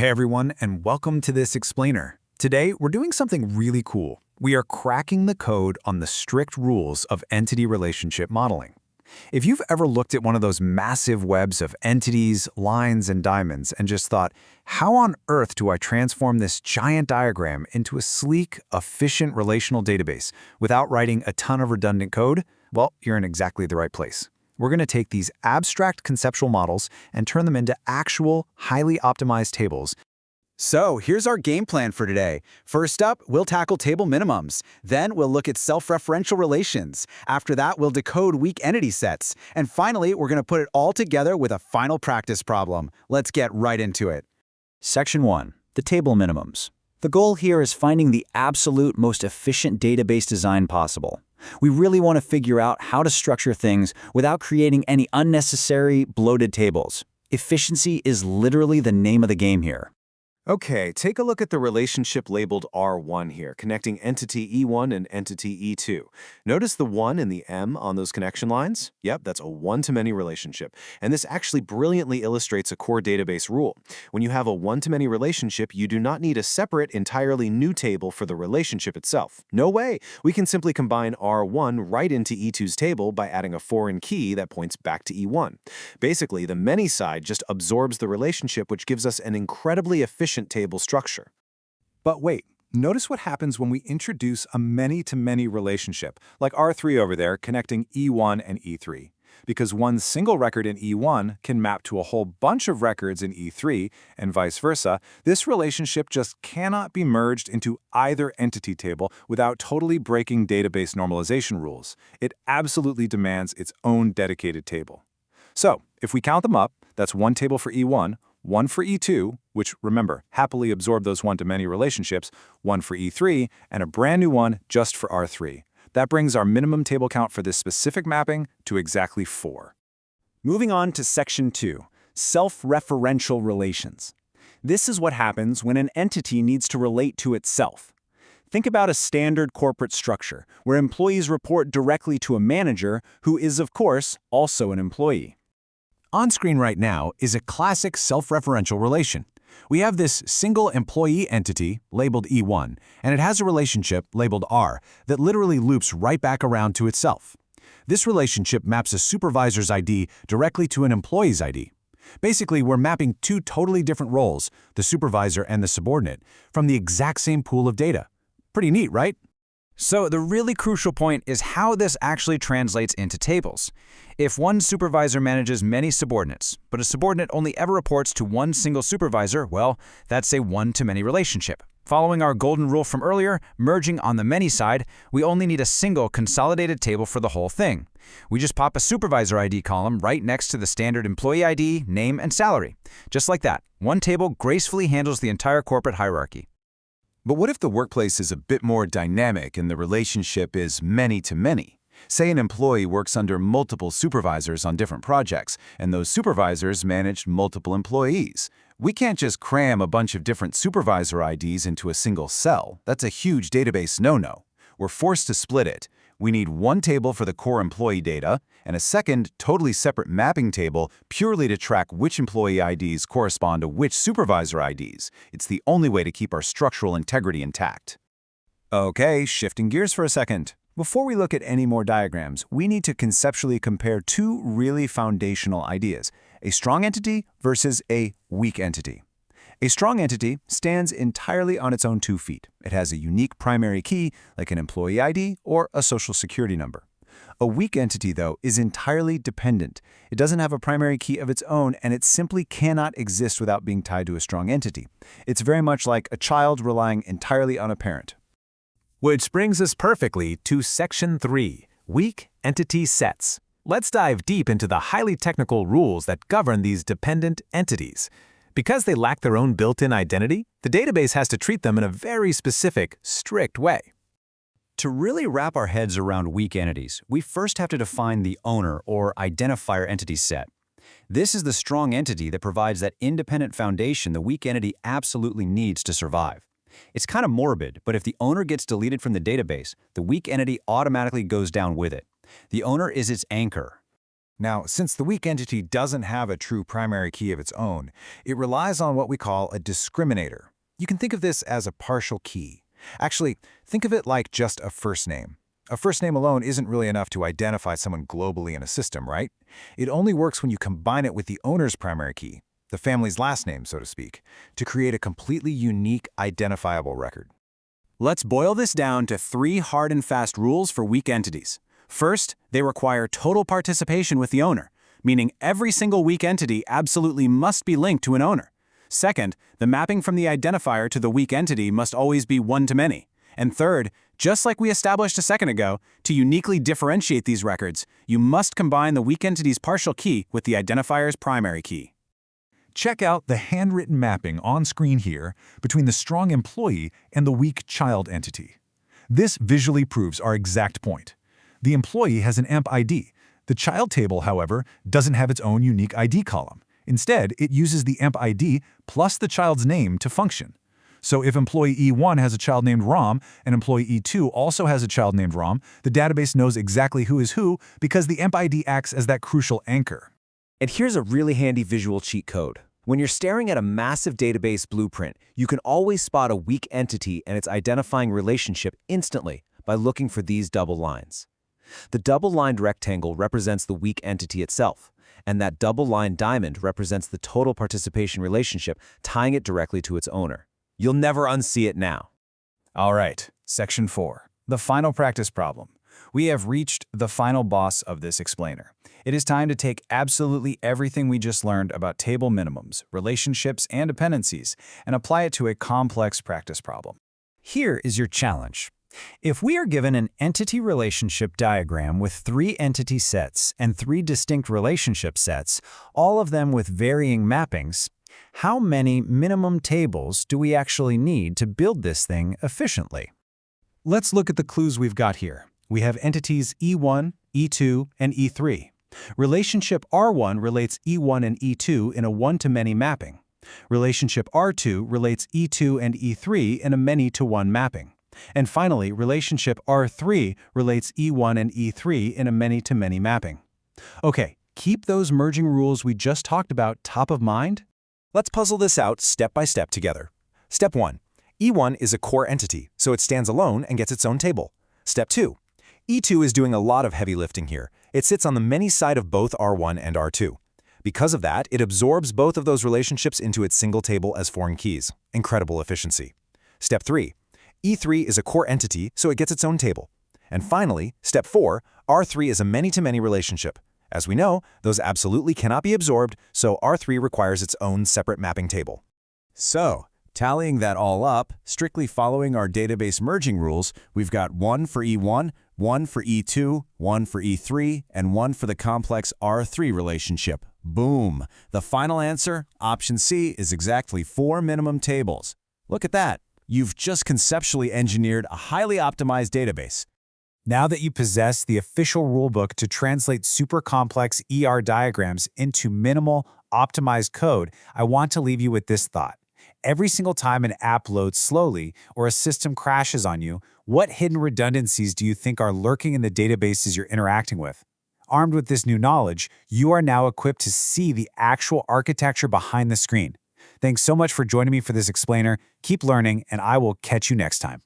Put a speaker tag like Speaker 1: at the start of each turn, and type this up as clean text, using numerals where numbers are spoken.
Speaker 1: Hey everyone, and welcome to this explainer. Today, we're doing something really cool. We are cracking the code on the strict rules of entity relationship modeling. If you've ever looked at one of those massive webs of entities, lines, and diamonds and just thought, how on earth do I transform this giant diagram into a sleek, efficient relational database without writing a ton of redundant code? Well, you're in exactly the right place. We're going to take these abstract conceptual models and turn them into actual, highly optimized tables. So here's our game plan for today. First up, we'll tackle table minimums. Then we'll look at self-referential relations. After that, we'll decode weak entity sets. And finally, we're going to put it all together with a final practice problem. Let's get right into it.
Speaker 2: Section 1. The table minimums. The goal here is finding the absolute most efficient database design possible. We really want to figure out how to structure things without creating any unnecessary, bloated tables. Efficiency is literally the name of the game here.
Speaker 3: Okay, take a look at the relationship labeled R1 here, connecting entity E1 and entity E2. Notice the 1 and the M on those connection lines? Yep, that's a one-to-many relationship. And this actually brilliantly illustrates a core database rule. When you have a one-to-many relationship, you do not need a separate, entirely new table for the relationship itself. No way! We can simply combine R1 right into E2's table by adding a foreign key that points back to E1. Basically, the many side just absorbs the relationship, which gives us an incredibly efficient table structure.
Speaker 1: But wait, notice what happens when we introduce a many-to-many relationship, like R3 over there connecting E1 and E3. Because one single record in E1 can map to a whole bunch of records in E3, and vice versa, this relationship just cannot be merged into either entity table without totally breaking database normalization rules. It absolutely demands its own dedicated table. So, if we count them up, that's one table for E1, one for E2, which, remember, happily absorbed those one-to-many relationships, one for E3, and a brand new one just for R3. That brings our minimum table count for this specific mapping to exactly 4.
Speaker 2: Moving on to Section 2, self-referential relations. This is what happens when an entity needs to relate to itself. Think about a standard corporate structure, where employees report directly to a manager who is, of course, also an employee.
Speaker 1: On screen right now is a classic self-referential relation. We have this single employee entity, labeled E1, and it has a relationship, labeled R, that literally loops right back around to itself. This relationship maps a supervisor's ID directly to an employee's ID. Basically, we're mapping two totally different roles, the supervisor and the subordinate, from the exact same pool of data. Pretty neat, right?
Speaker 4: So the really crucial point is how this actually translates into tables. If one supervisor manages many subordinates, but a subordinate only ever reports to one single supervisor, well, that's a one-to-many relationship. Following our golden rule from earlier, merging on the many side, we only need a single consolidated table for the whole thing. We just pop a supervisor ID column right next to the standard employee ID, name, and salary. Just like that, one table gracefully handles the entire corporate hierarchy.
Speaker 1: But what if the workplace is a bit more dynamic and the relationship is many-to-many? Say an employee works under multiple supervisors on different projects, and those supervisors manage multiple employees. We can't just cram a bunch of different supervisor IDs into a single cell. That's a huge database no-no. We're forced to split it. We need one table for the core employee data, and a second, totally separate mapping table purely to track which employee IDs correspond to which supervisor IDs. It's the only way to keep our structural integrity intact. Okay, shifting gears for a second. Before we look at any more diagrams, we need to conceptually compare two really foundational ideas, a strong entity versus a weak entity. A strong entity stands entirely on its own 2 feet. It has a unique primary key, like an employee ID or a social security number. A weak entity, though, is entirely dependent. It doesn't have a primary key of its own, and it simply cannot exist without being tied to a strong entity. It's very much like a child relying entirely on a parent.
Speaker 5: Which brings us perfectly to Section 3, Weak Entity Sets. Let's dive deep into the highly technical rules that govern these dependent entities. Because they lack their own built-in identity, the database has to treat them in a very specific, strict way.
Speaker 2: To really wrap our heads around weak entities, we first have to define the owner or identifier entity set. This is the strong entity that provides that independent foundation the weak entity absolutely needs to survive. It's kind of morbid, but if the owner gets deleted from the database, the weak entity automatically goes down with it. The owner is its anchor.
Speaker 6: Now, since the weak entity doesn't have a true primary key of its own, it relies on what we call a discriminator. You can think of this as a partial key. Actually, think of it like just a first name. A first name alone isn't really enough to identify someone globally in a system, right? It only works when you combine it with the owner's primary key, the family's last name, so to speak, to create a completely unique, identifiable record.
Speaker 2: Let's boil this down to 3 hard and fast rules for weak entities. First, they require total participation with the owner, meaning every single weak entity absolutely must be linked to an owner. Second, the mapping from the identifier to the weak entity must always be one-to-many. And third, just like we established a second ago, to uniquely differentiate these records, you must combine the weak entity's partial key with the identifier's primary key.
Speaker 6: Check out the handwritten mapping on screen here between the strong employee and the weak child entity. This visually proves our exact point. The employee has an EMP ID. The child table, however, doesn't have its own unique ID column. Instead, it uses the EMP ID plus the child's name to function. So if employee E1 has a child named Ram and employee E2 also has a child named Ram, the database knows exactly who is who because the EMP ID acts as that crucial anchor.
Speaker 3: And here's a really handy visual cheat code. When you're staring at a massive database blueprint, you can always spot a weak entity and its identifying relationship instantly by looking for these double lines. The double-lined rectangle represents the weak entity itself, and that double-lined diamond represents the total participation relationship, tying it directly to its owner. You'll never unsee it now.
Speaker 6: All right, Section 4, the final practice problem. We have reached the final boss of this explainer. It is time to take absolutely everything we just learned about table minimums, relationships, and dependencies and apply it to a complex practice problem.
Speaker 2: Here is your challenge. If we are given an entity relationship diagram with 3 entity sets and 3 distinct relationship sets, all of them with varying mappings, how many minimum tables do we actually need to build this thing efficiently?
Speaker 6: Let's look at the clues we've got here. We have entities E1, E2, and E3. Relationship R1 relates E1 and E2 in a one-to-many mapping. Relationship R2 relates E2 and E3 in a many-to-one mapping. And finally, relationship R3 relates E1 and E3 in a many-to-many mapping. Okay, keep those merging rules we just talked about top of mind.
Speaker 3: Let's puzzle this out step by step together. Step 1. E1 is a core entity, so it stands alone and gets its own table. Step 2. E2 is doing a lot of heavy lifting here. It sits on the many side of both R1 and R2. Because of that, it absorbs both of those relationships into its single table as foreign keys. Incredible efficiency. Step 3. E3 is a core entity, so it gets its own table. And finally, step 4, R3 is a many-to-many relationship. As we know, those absolutely cannot be absorbed, so R3 requires its own separate mapping table.
Speaker 7: So, tallying that all up, strictly following our database merging rules, we've got 1 for E1, 1 for E2, 1 for E3, and 1 for the complex R3 relationship. Boom! The final answer, option C, is exactly 4 minimum tables. Look at that. You've just conceptually engineered a highly optimized database.
Speaker 6: Now that you possess the official rulebook to translate super complex ER diagrams into minimal, optimized code, I want to leave you with this thought. Every single time an app loads slowly or a system crashes on you, what hidden redundancies do you think are lurking in the databases you're interacting with? Armed with this new knowledge, you are now equipped to see the actual architecture behind the screen. Thanks so much for joining me for this explainer. Keep learning, and I will catch you next time.